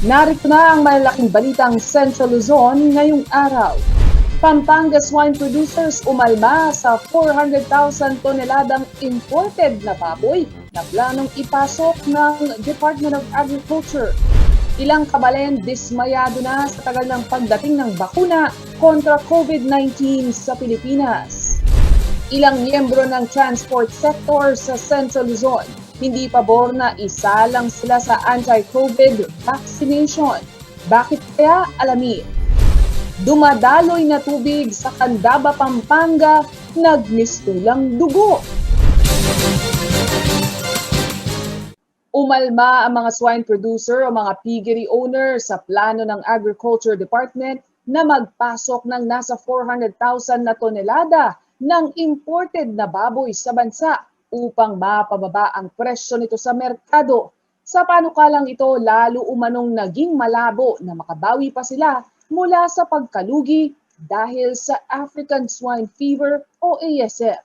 Narito na ang malalaking balitang Central Luzon ngayong araw. Pampanga swine producers umalma sa 400,000 toneladang imported na baboy na planong ipasok ng Department of Agriculture. Ilang kabalen dismayado na sa tagal ng pagdating ng bakuna kontra COVID-19 sa Pilipinas. Ilang miyembro ng transport sector sa Central Luzon hindi pabor na isalang sila sa anti-COVID vaccination. Bakit kaya? Alamin. Dumadaloy na tubig sa Candaba, Pampanga, nagmistulang dugo. Umalma ang mga swine producer o mga piggery owner sa plano ng Agriculture Department na magpasok ng nasa 400,000 na tonelada ng imported na baboy sa bansa upang mapababa ang presyo nito sa merkado. Sa panukalang ito, lalo umanong naging malabo na makabawi pa sila mula sa pagkalugi dahil sa African Swine Fever o ASF.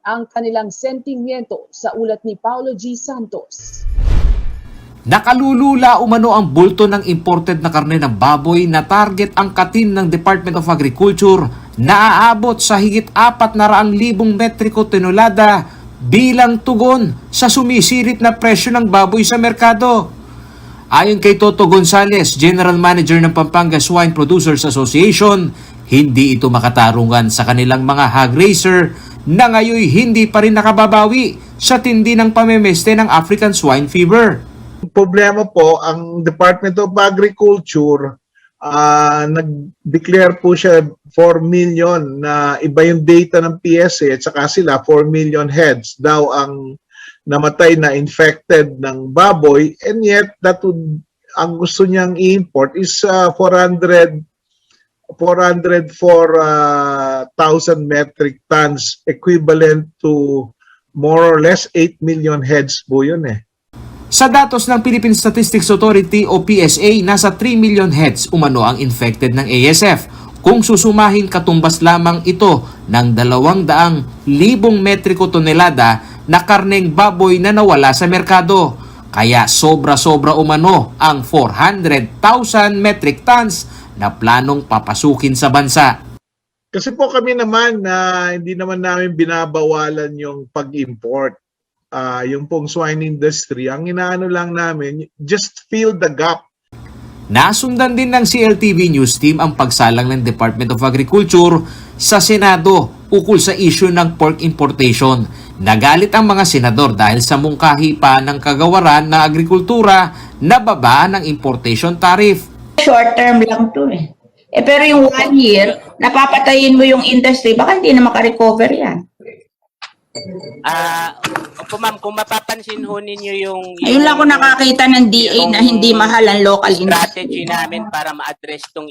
Ang kanilang sentimiento sa ulat ni Paulo G. Santos. Nakalulula umano ang bulto ng imported na karne ng baboy na target ang katin ng Department of Agriculture na aabot sa higit 400,000 metriko tonelada bilang tugon sa sumisilip na presyo ng baboy sa merkado. Ayon kay Toto Gonzales, General Manager ng Pampanga Swine Producers Association, hindi ito makatarungan sa kanilang mga hog raiser na ngayon hindi pa rin nakababawi sa tindi ng pamemeste ng African Swine Fever. Problema po, ang Department of Agriculture, nag-declare po siya 4 million na iba yung data ng PSA at saka sila 4 million heads daw ang namatay na infected ng baboy, and yet ang gusto niyang i-import is 404,000 metric tons, equivalent to more or less 8 million heads po yun eh. Sa datos ng Philippine Statistics Authority o PSA, nasa 3 million heads umano ang infected ng ASF. Kung susumahin, katumbas lamang ito ng 200,000 metriko tonelada na karneng baboy na nawala sa merkado. Kaya sobra-sobra umano ang 400,000 metric tons na planong papasukin sa bansa. Kasi po kami naman hindi naman namin binabawalan yung pag-import. Yung pong swine industry, ang inaano lang namin, just fill the gap. Nasundan din ng CLTV News Team ang pagsalang ng Department of Agriculture sa Senado ukol sa issue ng pork importation. Nagalit ang mga senador dahil sa mungkahi pa ng kagawaran na agrikultura na babaan ng importation tariff. Short term lang to eh. Pero yung 1 year, napapatayin mo yung industry, baka hindi na makarecover yan. Opo ma'am, kung mapapansin ho ninyo yung Ayun lang ako nakakita ng DA na hindi mahal ang local strategy industry. namin para ma-address tong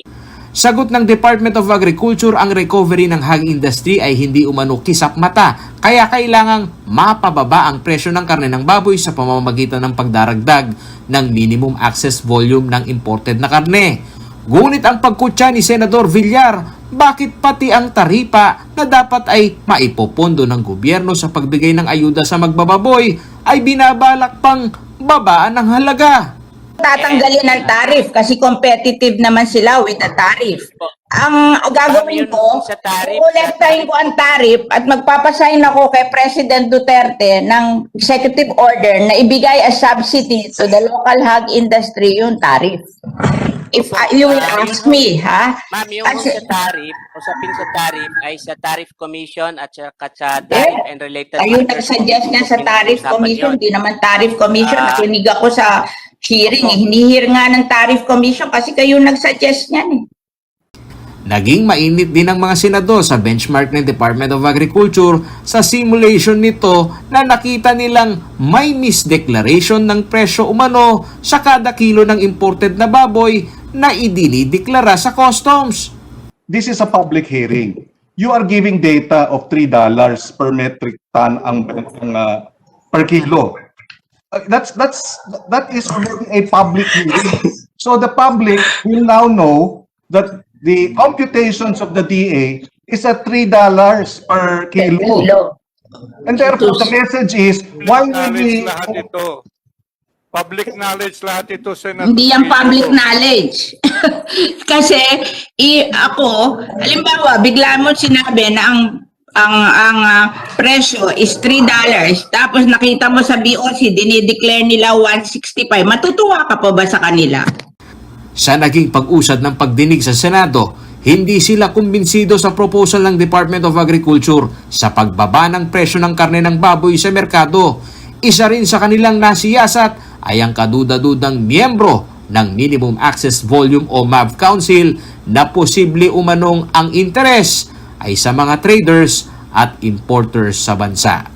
Sagot ng Department of Agriculture, ang recovery ng hog industry ay hindi umano kisap mata, kaya kailangang mapababa ang presyo ng karne ng baboy sa pamamagitan ng pagdaragdag ng minimum access volume ng imported na karne. Ngunit ang pagkutya ni Senador Villar, bakit pati ang taripa na dapat ay maipopondo ng gobyerno sa pagbigay ng ayuda sa magbababoy ay binabalak pang babaan ng halaga? Tatanggalin ng tariff kasi competitive naman sila with the tariff. Ang gagawin ko, kukolektahin ko ang tariff at magpapasign ako kay President Duterte ng executive order na ibigay as subsidy to the local hog industry yung tariff. If you will ask me, ha? Ma'am, yung sa tariff, usapin sa tariff ay sa Tariff Commission at sa Tariff and Related Ayun nag-suggest niya sa Tariff Commission, hindi naman Tariff Commission. Nakinig ako sa hearing, hinihir nga ng Tariff Commission kasi kayo nag-suggest niyan eh. Naging mainit din ang mga senador sa benchmark ng Department of Agriculture sa simulation nito na nakita nilang may misdeclaration ng presyo umano sa kada kilo ng imported na baboy na idinideklara sa customs. This is a public hearing. You are giving data of $3 per metric ton per kilo. That is already a public hearing. So the public will now know that the computations of the DA is at $3 per kilo. And therefore, the message is, why will we... Public knowledge lahat ito, Senator. Hindi yan public Tito. knowledge. Kasi ako, halimbawa, bigla mo sinabi na ang presyo is $3, tapos nakita mo sa BOC, dinideclare nila 165, matutuwa ka pa ba sa kanila? Sa naging pag-usad ng pagdinig sa Senado, hindi sila kumbinsido sa proposal ng Department of Agriculture sa pagbaba ng presyo ng karne ng baboy sa merkado. Isa rin sa kanilang nasiyasat ay ang kaduda-dudang miyembro ng Minimum Access Volume o MAV Council na posible umanong ang interes ay sa mga traders at importers sa bansa.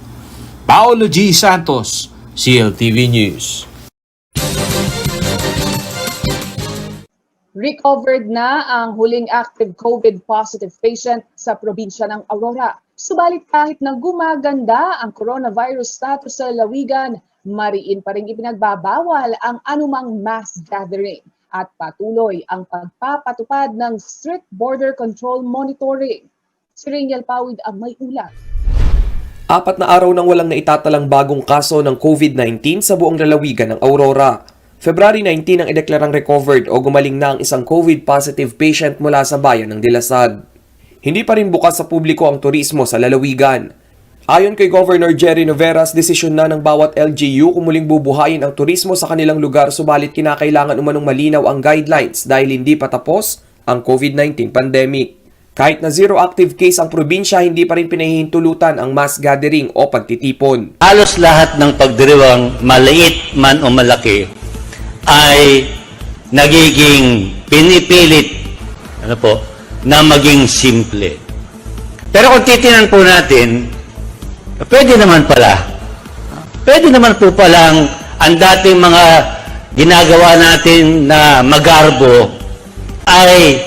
Paolo G. Santos, CLTV News. Recovered na ang huling active COVID positive patient sa probinsya ng Aurora. Subalit kahit na gumaganda ang coronavirus status sa lalawigan, mariin pa rin ipinagbabawal ang anumang mass gathering at patuloy ang pagpapatupad ng strict border control monitoring. Si Rainiel Pawid ang may ulat. 4 na araw nang walang naitatalang bagong kaso ng COVID-19 sa buong lalawigan ng Aurora. February 19 ang ideklarang recovered o gumaling na ang isang COVID-positive patient mula sa bayan ng Dilasag. Hindi pa rin bukas sa publiko ang turismo sa lalawigan. Ayon kay Governor Jerry Noveras, desisyon na ng bawat LGU kung muling bubuhayin ang turismo sa kanilang lugar, subalit kinakailangan umanong malinaw ang guidelines dahil hindi pa tapos ang COVID-19 pandemic. Kahit na zero active case ang probinsya, hindi pa rin pinahihintulutan ang mass gathering o pagtitipon. Halos lahat ng pagdiriwang, maliit man o malaki, ay nagiging pinipilit na maging simple. Pero kung titinan po natin, pwede naman po palang ang dating mga ginagawa natin na magarbo ay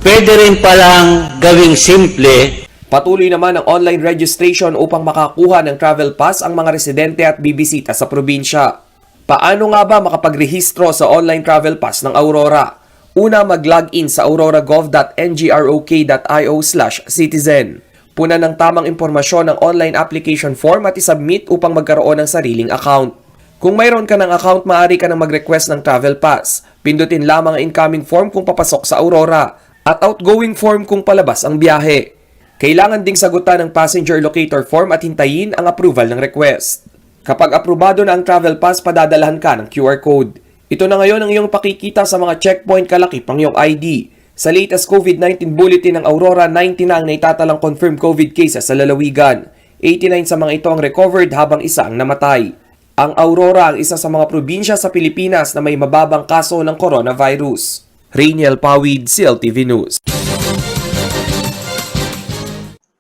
pwede rin palang gawing simple. Patuloy naman ang online registration upang makakuha ng travel pass ang mga residente at bibisita sa probinsya. Paano nga ba makapagrehistro sa online travel pass ng Aurora? Una, mag-login sa aurora.gov.ngrok.io/citizen. Puna ng tamang impormasyon ng online application form at isubmit upang magkaroon ng sariling account. Kung mayroon ka ng account, maaari ka nang mag-request ng travel pass. Pindutin lamang ang incoming form kung papasok sa Aurora at outgoing form kung palabas ang biyahe. Kailangan ding sagutan ng passenger locator form at hintayin ang approval ng request. Kapag aprobado na ang travel pass, padadalahan ka ng QR code. Ito na ngayon ang iyong pakikita sa mga checkpoint kalakip ang iyong ID. Sa latest COVID-19 bulletin ng Aurora, 90 na ang naitatalang confirmed COVID cases sa lalawigan. 89 sa mga ito ang recovered habang isa ang namatay. Ang Aurora ang isa sa mga probinsya sa Pilipinas na may mababang kaso ng coronavirus. Rainiel Pawid, CLTV News.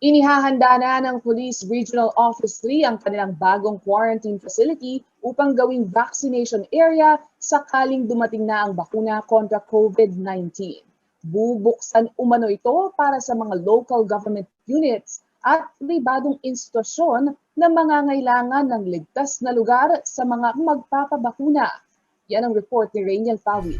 Inihahanda na ng Police Regional Office 3 ang kanilang bagong quarantine facility upang gawing vaccination area sakaling dumating na ang bakuna kontra COVID-19. Bubuksan umano ito para sa mga local government units at pribadong institusyon na mangangailangan ng ligtas na lugar sa mga magpapabakuna. Yan ang report ni Rainiel Pawid.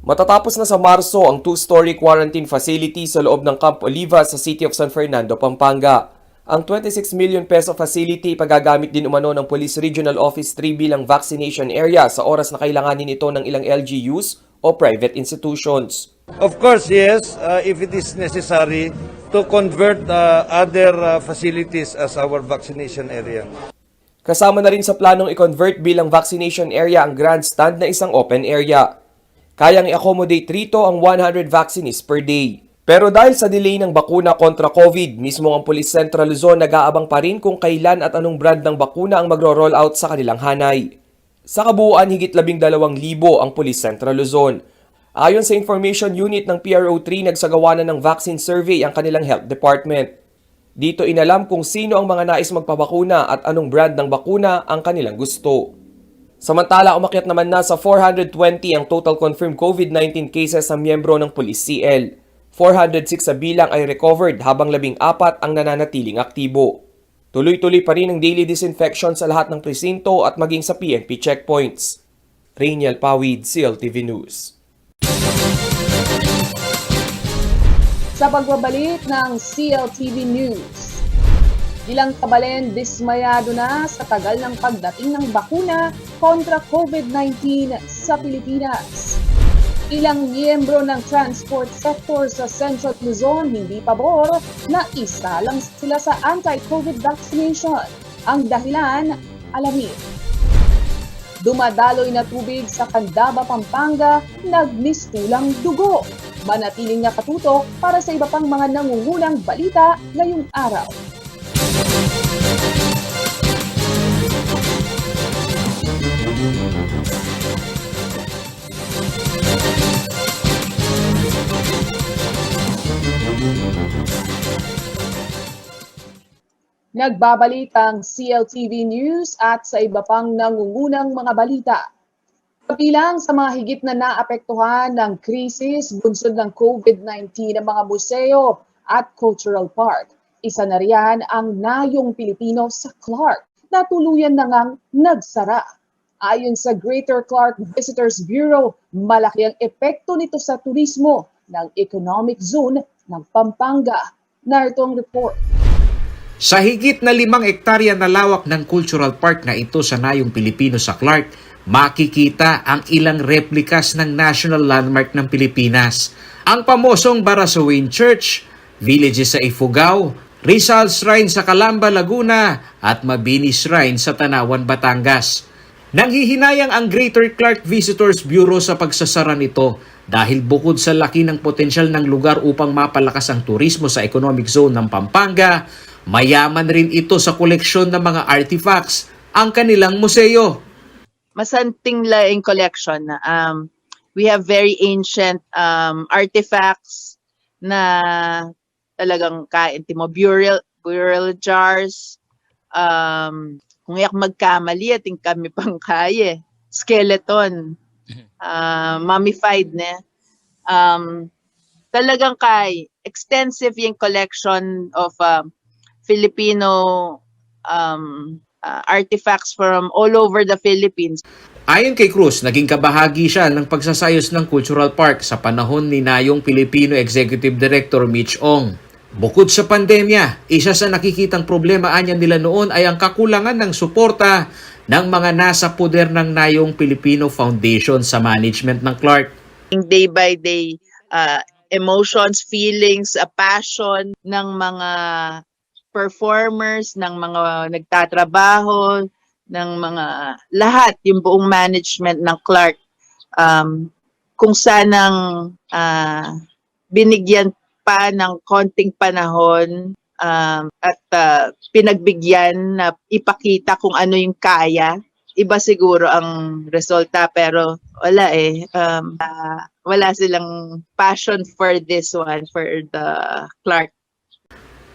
Matatapos na sa Marso ang 2-story quarantine facility sa loob ng Camp Oliva sa City of San Fernando, Pampanga. Ang 26 million peso facility pagagamit din umano ng Police Regional Office 3 bilang vaccination area sa oras na kailanganin ito ng ilang LGUs o private institutions. Of course, yes, if it is necessary to convert other facilities as our vaccination area. Kasama na rin sa planong i-convert bilang vaccination area ang grandstand na isang open area. Kayang i-accommodate rito ang 100 vaccines per day. Pero dahil sa delay ng bakuna kontra COVID, mismo ang Police Central Luzon nag-aabang pa rin kung kailan at anong brand ng bakuna ang magro-roll out sa kanilang hanay. Sa kabuuan, higit 12,000 ang Police Central Luzon. Ayon sa Information Unit ng PRO3, nagsagawa na ng vaccine survey ang kanilang health department. Dito inalam kung sino ang mga nais magpabakuna at anong brand ng bakuna ang kanilang gusto. Samantala, umakyat naman na sa 420 ang total confirmed COVID-19 cases sa miyembro ng Police CL. 406 sa bilang ay recovered habang 14 ang nananatiling aktibo. Tuloy-tuloy pa rin ang daily disinfection sa lahat ng presinto at maging sa PNP checkpoints. Rainiel Pawid, CLTV News. Sa pagbabalik ng CLTV News, Ilang kabalen dismayado na sa tagal ng pagdating ng bakuna kontra COVID-19 sa Pilipinas. Ilang miyembro ng transport sector sa Central Luzon hindi pabor na isa lang sila sa anti-COVID vaccination. Ang dahilan, alamin. Dumadaloy na tubig sa Candaba, Pampanga, nagmistulang dugo. Manatiling nakatutok para sa iba pang mga nangungunang balita ngayong araw. Nagbabalik ang CLTV News at sa iba pang nangungunang mga balita. Kabilang sa mga higit na naapektuhan ng krisis bunsod ng COVID-19 ng mga museo at cultural park. Isa na riyan ang Nayong Pilipino sa Clark na tuluyan na ngang nagsara. Ayon sa Greater Clark Visitors Bureau, malaki ang epekto nito sa turismo ng economic zone ng Pampanga. Narito ang report. Sa higit na 5 hektarya na lawak ng cultural park na ito sa Nayong Pilipino sa Clark, makikita ang ilang replikas ng national landmark ng Pilipinas. Ang pamosong Barasoain Church, villages sa Ifugao, Rizal Shrine sa Calamba, Laguna at Mabini Shrine sa Tanawan, Batangas. Nanghihinayang ang Greater Clark Visitors Bureau sa pagsasara nito dahil bukod sa laki ng potensyal ng lugar upang mapalakas ang turismo sa economic zone ng Pampanga, mayaman rin ito sa koleksyon ng mga artifacts ang kanilang museo. Masanting laing collection. We have very ancient artifacts na talagang kainti mo, burial jars, kung iyak magkamali ating kami pang kaya, skeleton, mummified na. Talagang extensive yung collection of Filipino artifacts from all over the Philippines. Ayon kay Cruz, naging kabahagi siya ng pagsasayos ng Cultural Park sa panahon ni Nayong Pilipino Executive Director Mitch Ong. Bukod sa pandemya, isa sa nakikitang problema anya nila noon ay ang kakulangan ng suporta ng mga nasa poder ng Nayong Pilipino Foundation sa management ng Clark. Day by day, emotions, feelings, passion ng mga performers, ng mga nagtatrabaho, ng mga lahat, yung buong management ng Clark, kung sanang binigyan pa ng konting panahon at pinagbigyan na ipakita kung ano yung kaya, iba siguro ang resulta, pero wala wala silang passion for this one, for the Clark.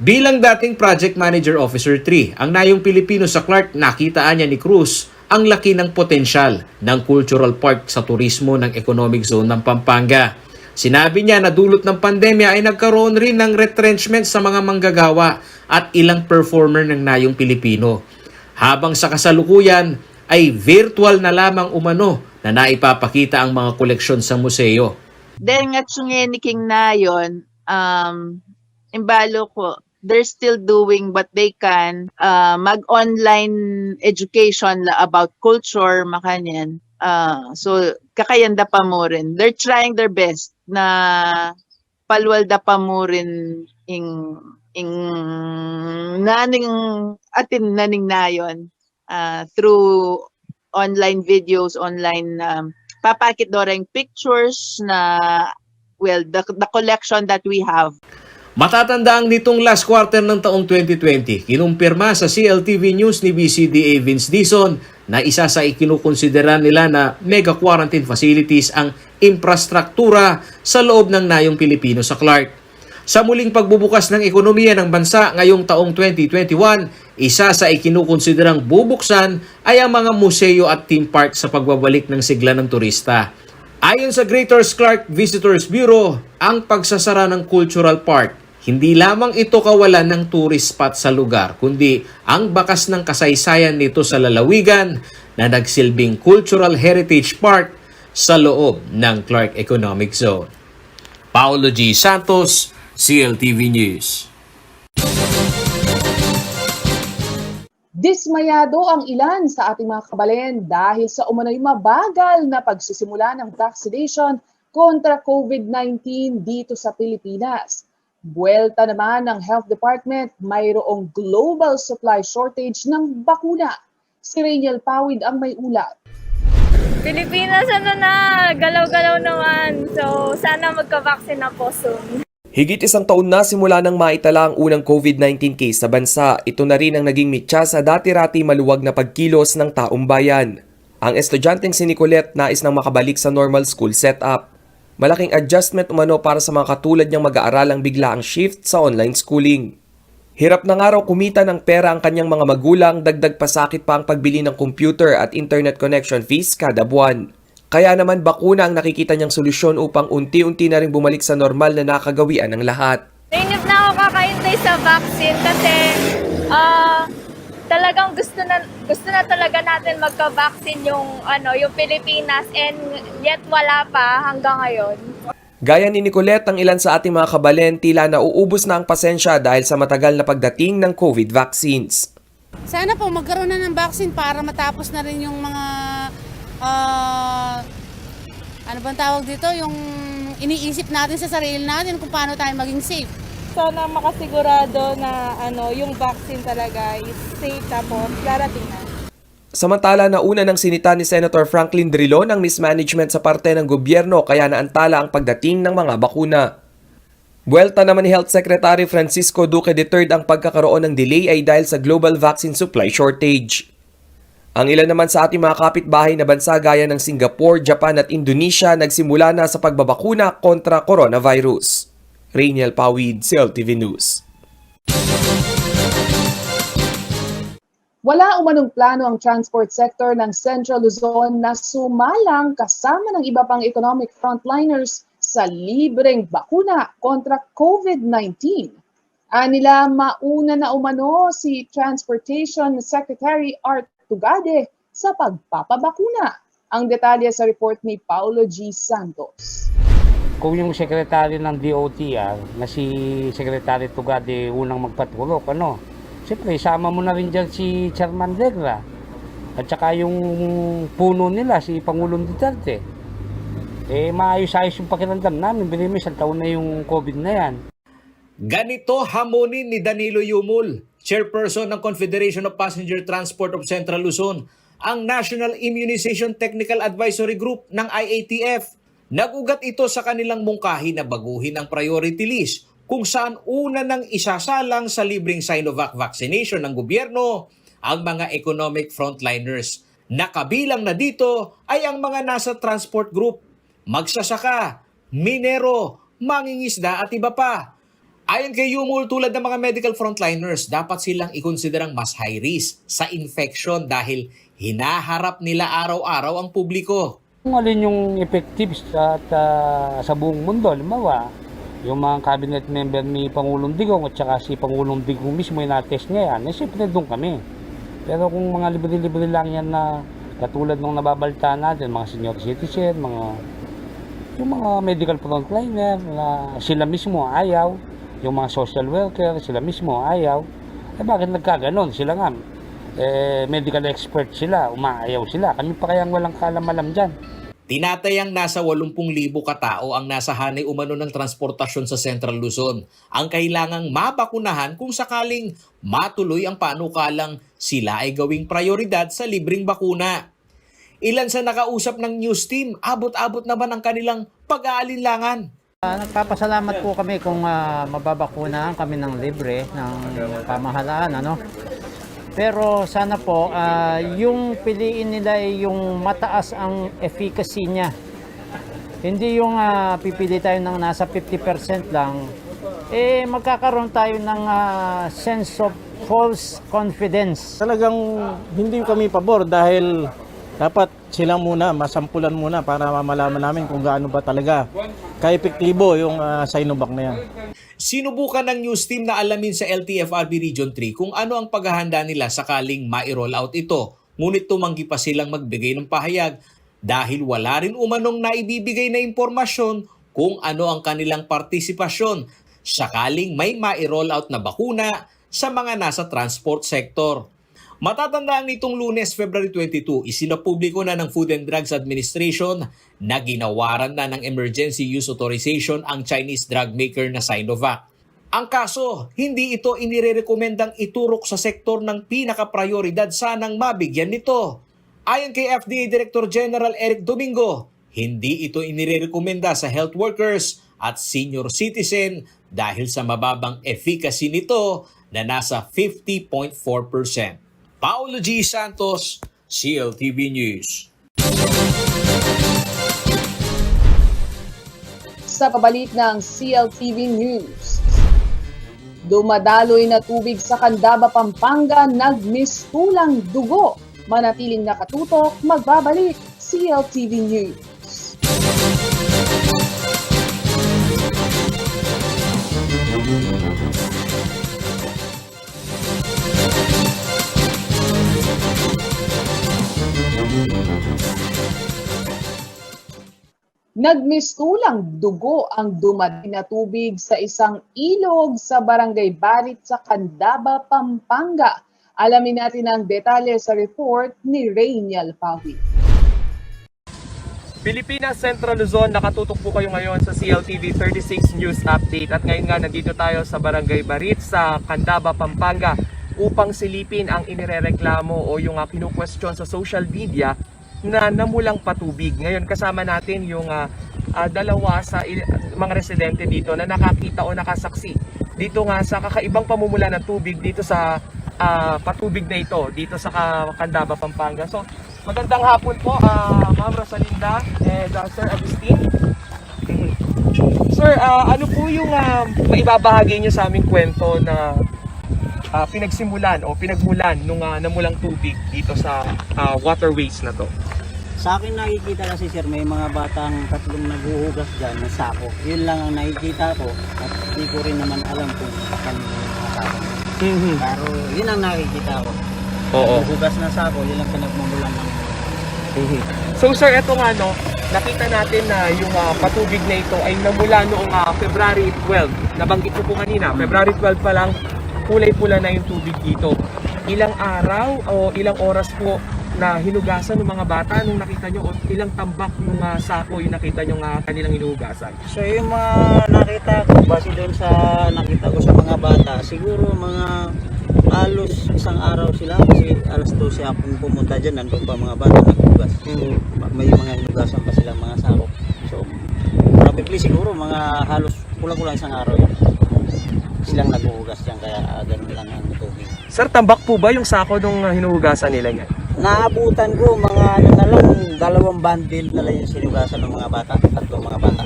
Bilang dating Project Manager Officer 3, ang Nayong Pilipino sa Clark, nakitaan niya ni Cruz ang laki ng potensyal ng cultural park sa turismo ng economic zone ng Pampanga. Sinabi niya na dulot ng pandemya ay nagkaroon rin ng retrenchment sa mga manggagawa at ilang performer ng Nayong Pilipino. Habang sa kasalukuyan ay virtual na lamang umano na naipapakita ang mga koleksyon sa museo. Dahil nga tsungeniking nayon, imbalo ko, they're still doing what they can, mag-online education about culture, makanyan. So, kakayanda pa mo rin. They're trying their best na palwalda pa mo rin naning nayon through online videos, online papakit doreng pictures na, well, the collection that we have. Matatandaan nitong last quarter ng taong 2020, kinumpirma sa CLTV News ni BCDA Vince Dizon na isa sa ikinukonsidera nila na mega quarantine facilities ang infrastruktura sa loob ng Nayong Pilipino sa Clark. Sa muling pagbubukas ng ekonomiya ng bansa ngayong taong 2021, isa sa ikinukonsiderang bubuksan ay ang mga museo at theme park sa pagbabalik ng sigla ng turista. Ayon sa Greater Clark Visitors Bureau, ang pagsasara ng Cultural Park, hindi lamang ito kawalan ng tourist spot sa lugar, kundi ang bakas ng kasaysayan nito sa lalawigan na nagsilbing Cultural Heritage Park sa loob ng Clark Economic Zone. Paolo G. Santos, CLTV News. Dismayado ang ilan sa ating mga kabalen dahil sa umano'y mabagal na pagsisimula ng vaccination kontra COVID-19 dito sa Pilipinas. Buwelta naman ng Health Department, mayroong global supply shortage ng bakuna. Si Rainiel Pawid ang may ulat. Pilipinas, galaw-galaw naman. So, sana magka-vaccine na po soon. Higit isang taon na simula nang maitala ang unang COVID-19 case sa bansa, ito na rin ang naging mitya sa dati-rati maluwag na pagkilos ng taong bayan. Ang estudyanteng si Nicolette nais nang makabalik sa normal school setup. Malaking adjustment umano para sa mga katulad niyang mag-aaralang bigla ang shift sa online schooling. Hirap na nga raw kumita ng pera ang kanyang mga magulang, dagdag pasakit pa ang pagbili ng computer at internet connection fees kada buwan. Kaya naman bakuna ang nakikita niyang solusyon upang unti-unti na rin bumalik sa normal na nakagawian ng lahat. Nainip na ako kakaintay sa vaccine kasi talagang gusto na talaga natin magka-vaccine yung Pilipinas, and yet wala pa hanggang ngayon. Gaya ni Nicolette, ang ilan sa ating mga kabalen tila nauubos na ang pasensya dahil sa matagal na pagdating ng COVID vaccines. Sana po magkaroon na ng vaccine para matapos na rin yung mga ano bang tawag dito, yung iniisip natin sa sarili natin kung paano tayo maging safe. Sana makasigurado na yung vaccine talaga is safe, tapos darating na. Samantala, nauna ng sinita ni Senator Franklin Drilon ang mismanagement sa parte ng gobyerno kaya naantala ang pagdating ng mga bakuna. Buwelta naman ni Health Secretary Francisco Duque III ang pagkakaroon ng delay ay dahil sa global vaccine supply shortage. Ang ilan naman sa ating mga kapitbahay na bansa gaya ng Singapore, Japan at Indonesia nagsimula na sa pagbabakuna kontra coronavirus. Rainiel Pawid, CLTV News. Wala umanong plano ang transport sector ng Central Luzon na sumalang kasama ng iba pang economic frontliners sa libreng bakuna kontra COVID-19. Anila, mauna na umano si Transportation Secretary Art Tugade sa pagpapabakuna. Ang detalye sa report ni Paulo G. Santos. Kung yung sekretary ng DOTR na si Secretary Tugade unang magpatulok, siyempre isama mo na rin dyan si Chairman Degra at saka yung puno nila, si Pangulong Duterte. Maayos-ayos yung pakiramdam namin, bilhin mo isang taon na yung COVID na yan. Ganito hamonin ni Danilo Yumul, chairperson ng Confederation of Passenger Transport of Central Luzon, ang National Immunization Technical Advisory Group ng IATF. Nagugat ito sa kanilang mungkahi na baguhin ang priority list kung saan una nang isasalang sa libreng Sinovac vaccination ng gobyerno ang mga economic frontliners. Nakabilang na dito ay ang mga nasa transport group, magsasaka, minero, mangingisda at iba pa. Ayon kay Yumul, tulad ng mga medical frontliners, dapat silang ikonsiderang mas high risk sa infection dahil hinaharap nila araw-araw ang publiko. Kung alin yung effective sa buong mundo, limawa, yung mga cabinet member ni Pangulong Digong at saka si Pangulong Digong mismo yung na-test niya yan, siyempre doon kami. Pero kung mga libre-libre lang yan na katulad ng nababalta natin, mga senior citizen, yung mga medical frontliner na sila mismo ayaw, yung mga social worker, sila mismo ayaw, bakit nagkaganon? Sila nga, medical expert sila, umaayaw sila. Kami pa kayang walang kalam-alam dyan. Tinatayang nasa 80,000 katao ang nasa hanay umano ng transportasyon sa Central Luzon. Ang kailangang mabakunahan kung sakaling matuloy ang panukalang sila ay gawing prioridad sa libreng bakuna. Ilan sa nakausap ng news team, abot-abot naman ang kanilang pag-aalinlangan. Nagpapasalamat po kami kung mababakunahan kami ng libre ng pamahalaan, Pero sana po, yung piliin nila ay yung mataas ang efficacy niya. Hindi yung pipili tayo ng nasa 50% lang. Magkakaroon tayo ng sense of false confidence. Talagang hindi kami pabor dahil dapat sila muna, masampulan muna para malaman namin kung gaano ba talaga ka-epektibo yung Sinovac na yan. Sinubukan ng news team na alamin sa LTFRB Region 3 kung ano ang paghahanda nila sakaling ma-roll out ito. Ngunit tumanggi pa silang magbigay ng pahayag dahil wala rin umanong naibibigay na impormasyon kung ano ang kanilang partisipasyon sakaling may ma-roll out na bakuna sa mga nasa transport sector. Matatandaan nitong Lunes, February 22, isinapubliko na ng Food and Drugs Administration na ginawaran na ng emergency use authorization ang Chinese drug maker na Sinovac. Ang kaso, hindi ito inirekomendang iturok sa sektor ng pinaka-prioridad sanang mabigyan nito. Ayon kay FDA Director General Eric Domingo, hindi ito inirekomenda sa health workers at senior citizen dahil sa mababang efficacy nito na nasa 50.4%. Paulo G. Santos, CLTV News. Sa pabalik ng CLTV News, dumadaloy na tubig sa Candaba, Pampanga, nagmistulang dugo. Manatiling nakatutok, magbabalik CLTV News. Nagmistulang dugo ang dumating na tubig sa isang ilog sa Barangay Barit sa Candaba, Pampanga. Alamin natin ang detalye sa report ni Rainiel Pawi. Pilipinas Central Luzon, nakatutok po kayo ngayon sa CLTV 36 News Update. At ngayon nga, nandito tayo sa Barangay Barit sa Candaba, Pampanga upang silipin ang inirereklamo o yung kinu-question sa social media na namulang patubig. Ngayon kasama natin yung dalawa sa mga residente dito na nakakita o nakasaksi dito nga sa kakaibang pamumula ng tubig dito sa patubig na ito dito sa Candaba, Pampanga. So magandang hapon po, Ma'am Rosalinda and Sir Agustin. Sir, ano po yung maibabahagi niyo sa aming kwento na pinagsimulan o pinagmulan nung namulang tubig dito sa waterways na to? Sa akin nakikita kasi sir, may mga batang tatlong naghuhugas dyan ng sako. Yun lang ang nakikita ko at hindi ko rin naman alam kung kami mga sako. Pero yun ang nakikita ko. Naghuhugas na sako, yun ang pinagmumulan ng So sir, eto nga no, nakita natin na yung patubig na ito ay namula noong February 12. Nabanggit ko po kanina, February 12 pa lang, kulay pula na yung tubig dito. Ilang araw o ilang oras po na hinugasan ng mga bata nung nakita nyo o ilang tambak ng sako yung nakita nyo kanilang hinugasan? So yung mga nakita ko, base doon sa nakita ko sa mga bata, siguro mga halos isang araw sila kasi alas 12 akong pumunta dyan, nandun pa mga bata naghugas. So may mga hinugasan pa silang mga sako. So probably siguro mga halos kulang-kulang isang araw yun. Silang naghuhugas dyan kaya ganun lang ang tubig. Sir, tambak po ba yung sako nung hinuhugasan nila yan? Naabutan ko mga ano na lang, 2 bundle na lang yung sinugasan ng mga bata, 3 mga bata.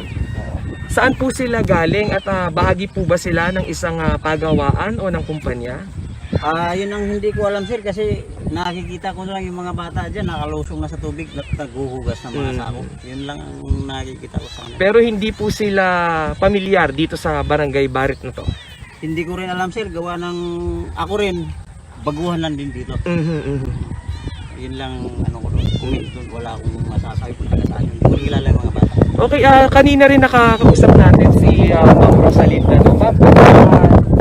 Saan po sila galing at bahagi po ba sila ng isang pagawaan o ng kumpanya? Yun ang hindi ko alam sir kasi nakikita ko lang yung mga bata dyan nakalusong na sa tubig at naghuhugas ng mga sako. Yun lang ang nakikita ko sa kanila. Pero hindi po sila pamilyar dito sa Barangay Barit na to? Hindi ko rin alam sir, gawa ng ako rin, baguhan lang din dito. Yun lang ano ko doon, comment doon, wala akong masasabi kung taga saan yun. Hindi ko kilala yung mga bata. Okay, kanina rin nakakausap natin si Ma'am Rosalinda. No? Ma'am,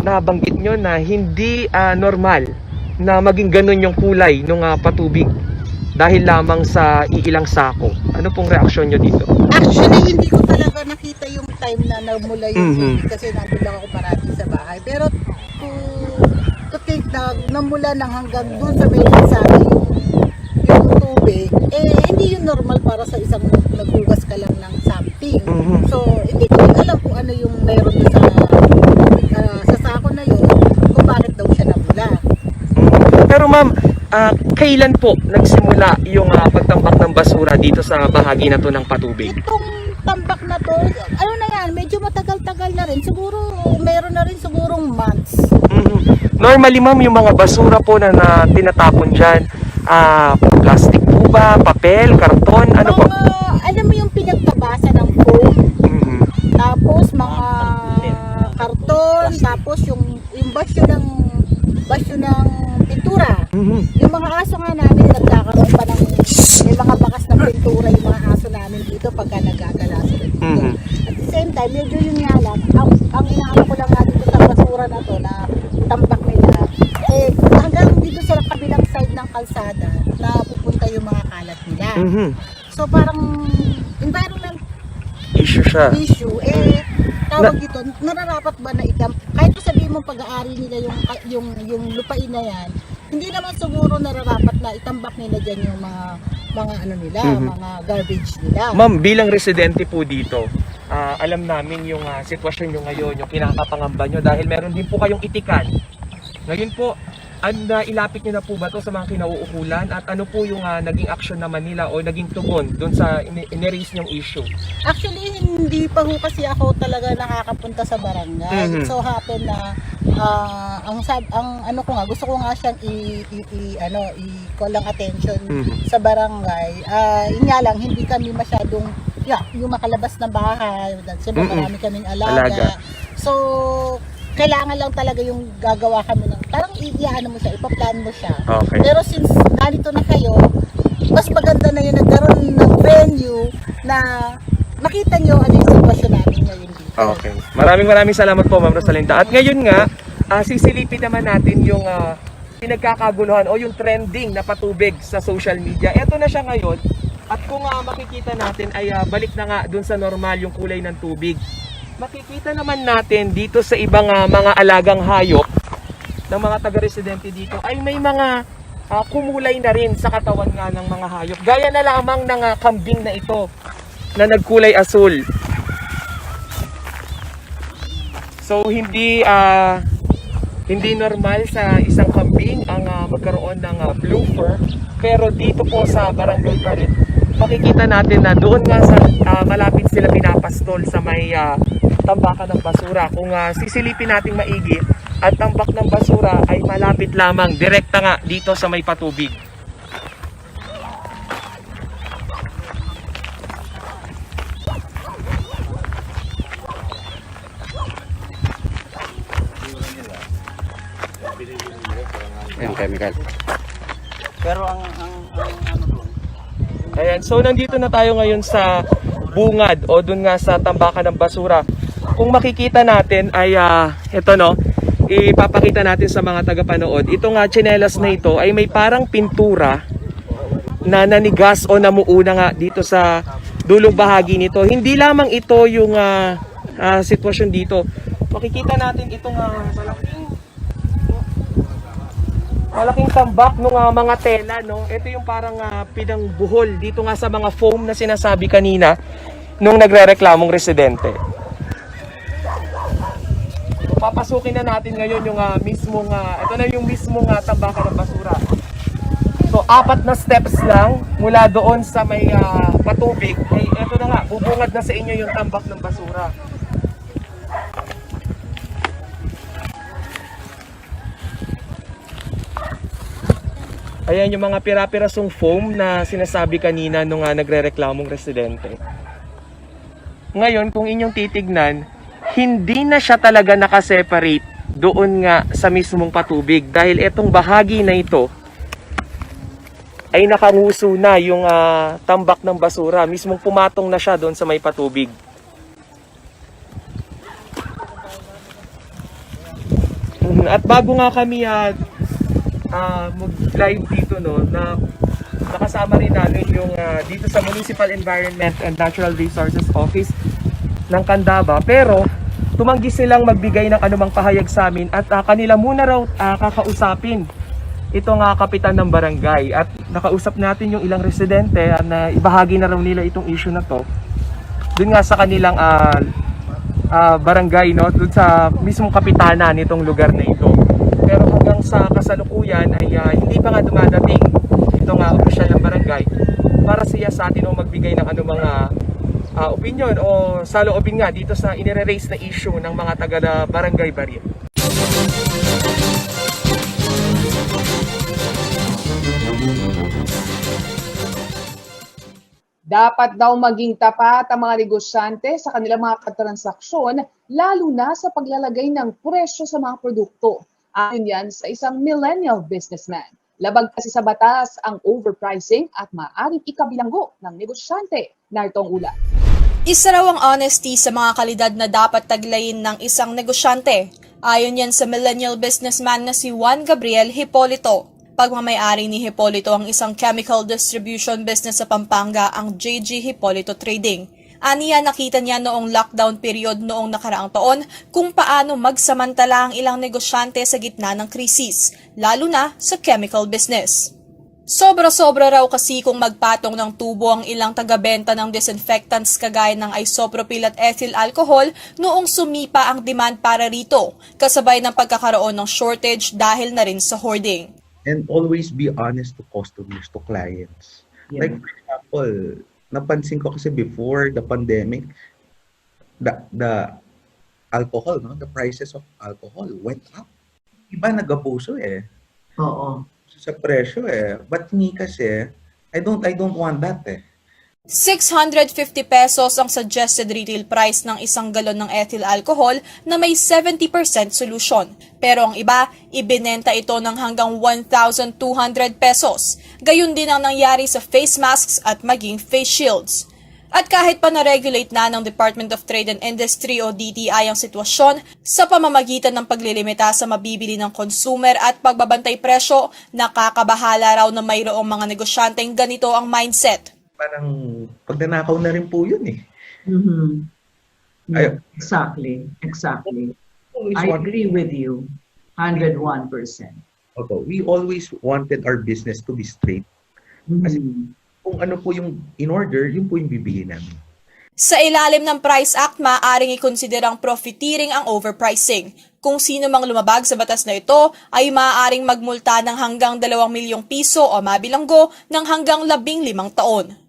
nabanggit nyo na hindi normal na maging ganun yung kulay ng patubig dahil lamang sa iilang sako. Ano pong reaksyon nyo dito? Actually, hindi ko talaga nakita yung time na namula yung tubig kasi nandun lang ako parati sa bahay. Pero to think na namula ng hanggang dun sa may lansangan yung tubig, hindi yun normal para sa isang naghugas ka lang ng something. So, hindi ko alam kung ano yung meron sa sako na yun, kung bakit daw siya namula. Pero ma'am, kailan po nagsimula yung pagtambak ng basura dito sa bahagi na to ng patubig? Itong tambak na to, ano na yan, medyo matagal-tagal na rin. Siguro, meron na rin sigurong months. Normally ma'am, yung mga basura po na tinatapon dyan, plastic po ba, papel, karton, ano po? Alam mo yung pinagtabasa ng foam, tapos mga karton, tapos yung basyo ng pintura. Yung mga aso nga namin nagkakaroon pa ng may mga bakas ng pintura yung mga aso namin dito pagka nagagala sila dito. At the same time, medyo yung nga lang, ang inaano ko lang nga dito sa basura na to na tambak nila, hanggang dito sa kabilang side kalsada na pupunta yung mga kalat nila. Mhm. So parang environment Issue siya. issue, tawag dito, nararapat ba na kahit sabihin mo pag-aari nila yung lupain na yan, hindi naman siguro nararapat na itambak nila dyan yung mga ano nila, mga garbage nila. Ma'am, bilang residente po dito, alam namin yung sitwasyon nyo ngayon, yung kinakapangamba nyo dahil meron din po kayong itikan. Ngayon po, ilapit nyo na po ba to sa mga kinauukulan at ano po yung naging action naman nila o naging tugon doon sa in-raise nyong issue? Actually, hindi pa ho kasi ako talaga nakakapunta sa barangay. It so happen na gusto ko nga siyang i-call lang attention sa barangay. Yun nga lang, hindi kami masyadong yung makalabas ng bahay. Siyempre marami kaming alaga. So, kailangan lang talaga yung gagawa kami ng, parang iiyahan mo siya, ipaplan mo siya. Okay. Pero since narito na kayo, mas maganda na yung nagkaroon ng venue na makita nyo ano yung sitwasyon natin ngayon dito. Okay. Maraming salamat po, Ma'am Rosalinda. At ngayon nga, sisilipin naman natin yung pinagkakaguluhan o yung trending na patubig sa social media. Ito na siya ngayon. At kung makikita natin ay balik na nga dun sa normal yung kulay ng tubig. Makikita naman natin dito sa ibang mga alagang hayop ng mga taga-residente dito ay may mga kumulay na rin sa katawan nga ng mga hayop. Gaya na lamang ng kambing na ito na nagkulay asul. So hindi normal sa isang kambing ang magkaroon ng blue fur, pero dito po sa Barangay Barit makikita natin na doon nga sa malapit sila pinapastol sa may tambakan ng basura. Kung sisilipin natin maigi, at tambak ng basura ay malapit lamang, direkta nga dito sa may patubig. Ayan, chemical. Pero ang ano doon? Ayan, so nandito na tayo ngayon sa bungad o dun nga sa tambakan ng basura. Kung makikita natin ay ito no, ipapakita natin sa mga tagapanood. Ito nga tsinelas na ito ay may parang pintura na nanigas o namuuna nga dito sa dulong bahagi nito. Hindi lamang ito yung sitwasyon dito. Makikita natin itong malaking tambak ng mga tela, no? Ito yung parang pinangbuhol dito nga sa mga foam na sinasabi kanina nung nagrereklamong residente. So, papasukin na natin ngayon yung mismong, ito na yung mismong tambakan ng basura. So, 4 na steps lang mula doon sa may patubig. Ay, ito na nga, bubungad na sa inyo yung tambak ng basura. Ayan yung mga pira-pirasong foam na sinasabi kanina nung nagrereklamong residente. Ngayon, kung inyong titignan, hindi na siya talaga nakaseparate doon nga sa mismong patubig. Dahil itong bahagi na ito ay nakanguso na yung tambak ng basura. Mismong pumatong na siya doon sa may patubig. At bago nga kami mag-live dito, no, na nakasama rin namin yung dito sa Municipal Environment and Natural Resources Office ng Candaba, pero tumanggi silang magbigay ng anumang pahayag sa amin at kanila muna raw kakausapin itong kapitan ng barangay, at nakausap natin yung ilang residente na ibahagi na raw nila itong issue na to dun nga sa kanilang barangay, no, dun sa mismong kapitana nitong lugar na ito. Pero hanggang sa kasalukuyan ay hindi pa nga dumadating itong opisyal ng barangay para siya sa atin o magbigay ng anumang opinion o saloobin nga dito sa inire-raise na issue ng mga taga Barangay Barit. Dapat daw maging tapat ang mga negosyante sa kanilang mga katransaksyon, lalo na sa paglalagay ng presyo sa mga produkto. Ayon yan sa isang millennial businessman. Labag kasi sa batas ang overpricing at maaaring ikabilanggo ng negosyante. Narito ang ulat. Isa raw ang honesty sa mga kalidad na dapat taglayin ng isang negosyante. Ayon yan sa millennial businessman na si Juan Gabriel Hipolito. pagmamayari ni Hipolito ang isang chemical distribution business sa Pampanga, ang JG Hipolito Trading. Aniya, nakita niya noong lockdown period noong nakaraang taon kung paano magsamantala ang ilang negosyante sa gitna ng krisis, lalo na sa chemical business. Sobra-sobra raw kasi kung magpatong ng tubo ang ilang tagabenta ng disinfectants kagaya ng isopropyl at ethyl alcohol noong sumipa ang demand para rito, kasabay ng pagkakaroon ng shortage dahil na rin sa hoarding. And always be honest to customers, to clients. Yeah. Like for example, napansin ko kasi before the pandemic, the alcohol, no, the prices of alcohol went up. Iba nagapuso eh. Oo. Sa presyo eh. But me kasi, I don't want that eh. 650 pesos ang suggested retail price ng isang galon ng ethyl alcohol na may 70% solution. Pero ang iba, ibinenta ito ng hanggang 1,200 pesos. Gayun din ang nangyari sa face masks at maging face shields. At kahit pa na-regulate na ng Department of Trade and Industry o DTI ang sitwasyon, sa pamamagitan ng paglilimita sa mabibili ng consumer at pagbabantay presyo, nakakabahala raw na mayroong mga negosyanteng ganito ang mindset. Parang pagnanakaw na rin po yun eh. Yeah, exactly. I agree with you. 101%. Okay. We always wanted our business to be straight. Kasi kung ano po yung in order, yun po yung bibilihin namin. Sa ilalim ng Price Act, maaaring ikonsiderang profiteering ang overpricing. Kung sino mang lumabag sa batas na ito ay maaaring magmulta ng hanggang 2 milyong piso o mabilanggo ng hanggang 15 taon.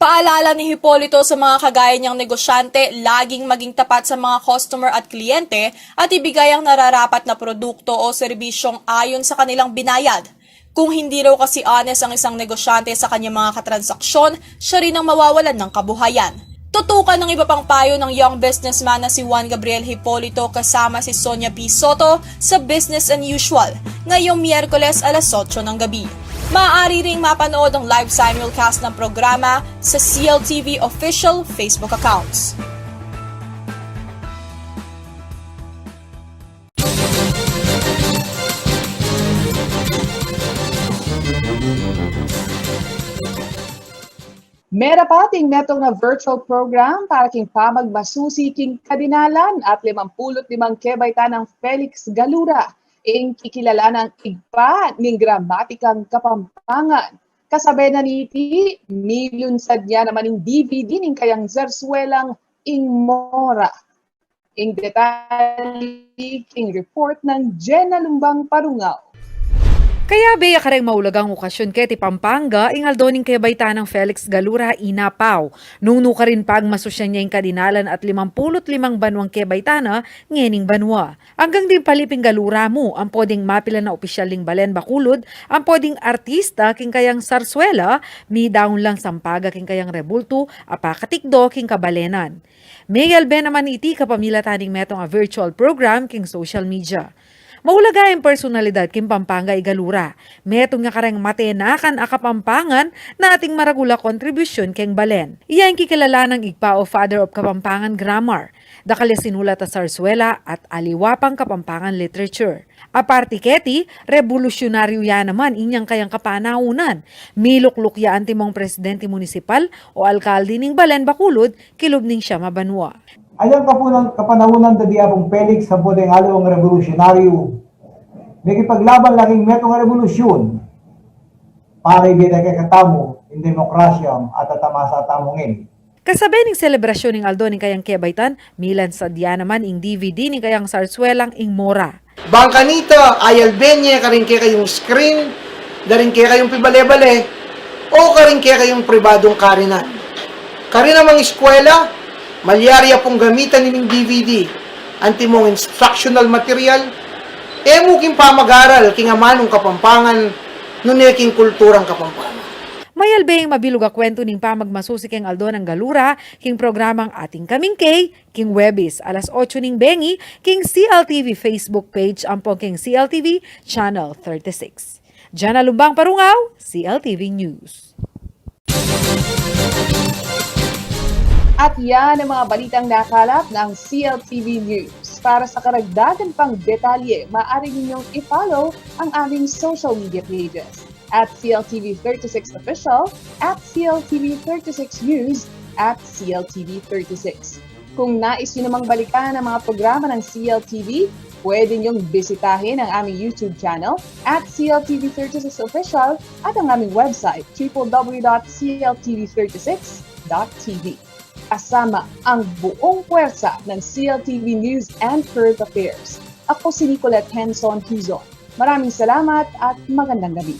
Paalala ni Hipolito sa mga kagaya niyang negosyante, laging maging tapat sa mga customer at kliyente at ibigay ang nararapat na produkto o serbisyong ayon sa kanilang binayad. Kung hindi raw kasi honest ang isang negosyante sa kanyang mga katransaksyon, siya rin ang mawawalan ng kabuhayan. Tutukan ng iba pang payo ng young businessman na si Juan Gabriel Hipolito kasama si Sonia P. Soto sa Business Unusual, ngayong Miyerkules alas 8 ng gabi. Maaari ring mapanood ang live simulcast ng programa sa CLTV official Facebook accounts. Mera pating metong na virtual program para king pamagmasusi king kadinalan at 55 kebayta ng Felix Galura ing kikilala ng igpa ning gramatikang Kapampangan. Kasabay na niti, milyon sadya naman ing DVD ning kayang Zarzuelang ing Mora. Ing detalye king report ng Jenna Lumbang Parungaw. Kaya beya kareng maulagang okasyon keti Pampanga, ingaldoning kay bayta ng Felix Galura inapaw. Nung nuka rin pag masusyan niya yung kadinalan at 55 banwang kay bayta na ngening banwa. Hanggang din paliping Galura mo, ang poding mapila na opisyal ling Balen Bacolod, ang poding artista king kayang Zarzuela, mi daon lang sampaga king kayang Rebulto, apakatikdo king kabalenan. Miguel Ben naman iti kapamila taning metong a virtual program king social media. Maulaga ang personalidad king Pampanga Galura. Metong nga karang matenakan a Kapampangan na ating maragula kontribusyon king Balen. Iyan kikilala ng igpa o Father of Kapampangan Grammar. Dakali sinulat a Zarzuela at aliwapang Kapampangan literature. Aparte keti, revolusyonaryo yan naman inyang kayang kapanaunan. Miluklukya antimong presidente munisipal o alkalde ning Balen Bacolod, kilubning siya mabanwa. Ayan ka po ng kapanahunan da diabong Felix sa bodeng alawang revolusyonaryo. Nagipaglaban laking metong revolusyon para ibigay kay katamo in demokrasya at atamasa atamongin. Kasabay ning selebrasyon ning aldo ning kayang kebaytan, milan sa diya naman ing DVD ning kayang Zarzuelang ing Mora. Bangkanita, ayalbenye, karing kayong screen, daring kayong pibale-bale, o karing kayong pribadong karinan. Karin namang eskwela, malyarya pong gamitan nining DVD, antimong instructional material, muking pamag-aral king amanong Kapampangan, nuneking kulturang Kapampangan. Mayalbeng mabilog a kwento ning pamagmasusi king aldo ng Galura, king programang Ating Kaming Kay, king Webis, alas 8 ning bengi, king CLTV Facebook page, ampong king CLTV Channel 36. Jenna Lumbang Parungaw, CLTV News. At yan ang mga balitang nakalap ng CLTV News. Para sa karagdagan pang detalye, maaari ninyong i-follow ang aming social media pages. at CLTV36 Official, at CLTV36 News, at CLTV36. Kung nais nyo namang balikan ang mga programa ng CLTV, pwede nyong bisitahin ang aming YouTube channel at CLTV36 Official at ang aming website www.cltv36.tv. Kasama ang buong puwersa ng CLTV News and Current Affairs. Ako si Nicolette Henson Huzon. Maraming salamat at magandang gabi.